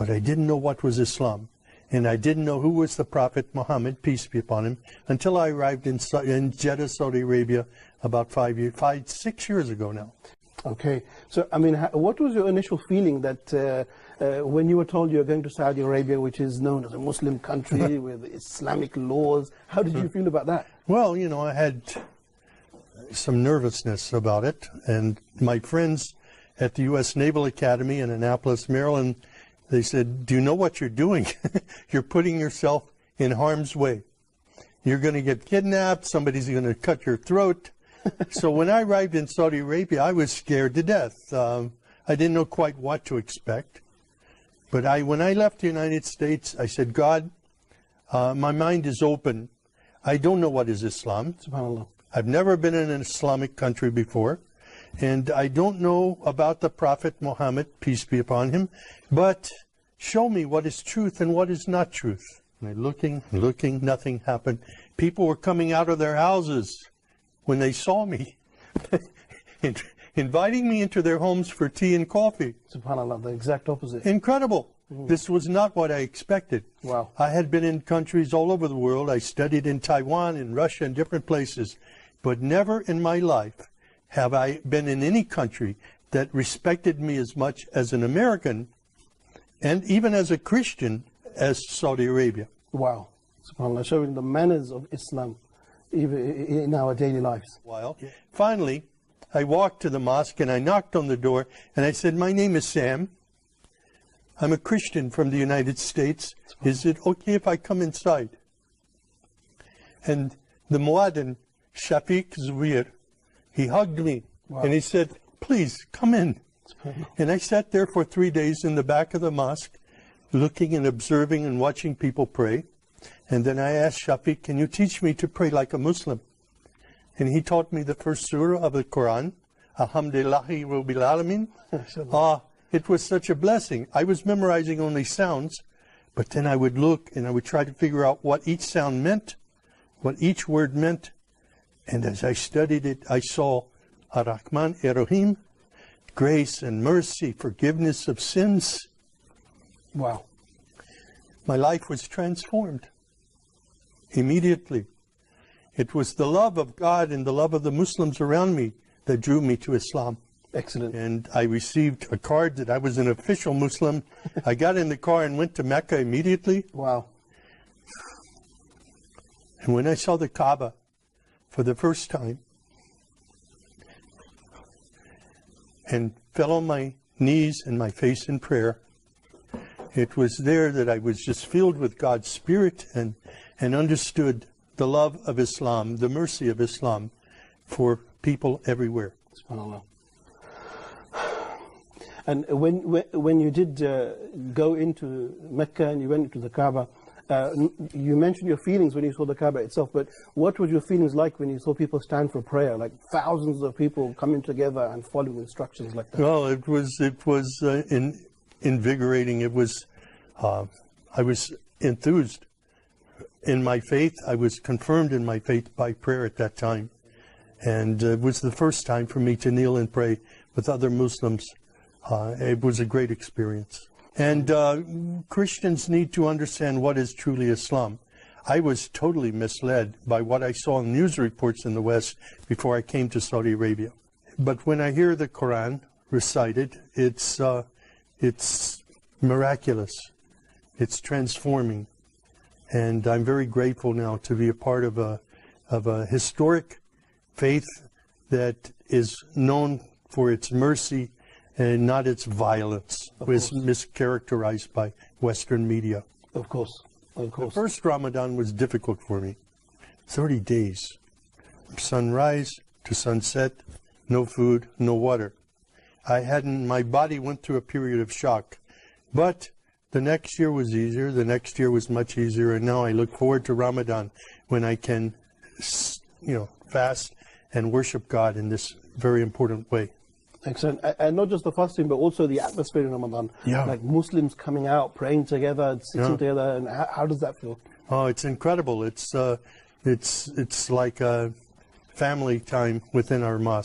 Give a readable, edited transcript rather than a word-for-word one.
but I didn't know what was Islam. And I didn't know who was the Prophet Muhammad, peace be upon him, until I arrived in Jeddah, Saudi Arabia, about 6 years ago now. Okay. So, I mean, what was your initial feeling that when you were told you were going to Saudi Arabia, which is known as a Muslim country with Islamic laws, how did you feel about that? Well, you know, I had some nervousness about it. And my friends at the U.S. Naval Academy in Annapolis, Maryland, they said, do you know what you're doing? You're putting yourself in harm's way. You're going to get kidnapped. Somebody's going to cut your throat. So when I arrived in Saudi Arabia, I was scared to death. I didn't know quite what to expect. But when I left the United States, I said, God, my mind is open. I don't know what is Islam. SubhanAllah. I've never been in an Islamic country before. And I don't know about the Prophet Muhammad, peace be upon him. But show me what is truth and what is not truth. And I looking, nothing happened. People were coming out of their houses when they saw me, inviting me into their homes for tea and coffee. SubhanAllah, the exact opposite. Incredible. This was not what I expected. Wow. I had been in countries all over the world. I studied in Taiwan, in Russia, and different places. But never in my life have I been in any country that respected me as much as an American, and even as a Christian, as Saudi Arabia. Wow. SubhanAllah, showing the manners of Islam even in our daily lives. Finally, I walked to the mosque and I knocked on the door and I said, my name is Sam. I'm a Christian from the United States. Is it okay if I come inside? And the Muaddin, Shafiq Zubair, he hugged me. Wow. And he said, please come in. And I sat there for 3 days in the back of the mosque, looking and observing and watching people pray. And then I asked Shafiq, can you teach me to pray like a Muslim? And he taught me the first surah of the Quran, Alhamdulillahi Rabbil Alameen. It was such a blessing. I was memorizing only sounds, but then I would look and I would try to figure out what each sound meant, what each word meant. And as I studied it, I saw Ar-Rahman Ar-Rahim, grace and mercy, forgiveness of sins. Wow. My life was transformed immediately. It was the love of God and the love of the Muslims around me that drew me to Islam. Excellent. And I received a card that I was an official Muslim. I got in the car and went to Mecca immediately. Wow. And when I saw the Kaaba for the first time and fell on my knees and my face in prayer, it was there that I was just filled with God's Spirit and understood the love of Islam, the mercy of Islam for people everywhere. SubhanAllah. And when you did go into Mecca and you went into the Kaaba, you mentioned your feelings when you saw the Kaaba itself, but what were your feelings like when you saw people stand for prayer, like thousands of people coming together and following instructions like that? Well, it was invigorating. It was, I was enthused in my faith. I was confirmed in my faith by prayer at that time. And it was the first time for me to kneel and pray with other Muslims. It was a great experience. And Christians need to understand what is truly Islam. I was totally misled by what I saw in news reports in the West before I came to Saudi Arabia. But when I hear the Quran recited, it's miraculous. It's transforming. And I'm very grateful now to be a part of a historic faith that is known for its mercy and not its violence, was mischaracterized by Western media. Of course, of course. The first Ramadan was difficult for me. 30 days, sunrise to sunset, no food, no water. My body went through a period of shock. But the next year was easier, the next year was much easier, and now I look forward to Ramadan when I can, fast and worship God in this very important way. Excellent. And not just the fasting, but also the atmosphere in Ramadan. Yeah. Like Muslims coming out, praying together, sitting together. And how does that feel? Oh, it's incredible. It's like a family time within our mosque.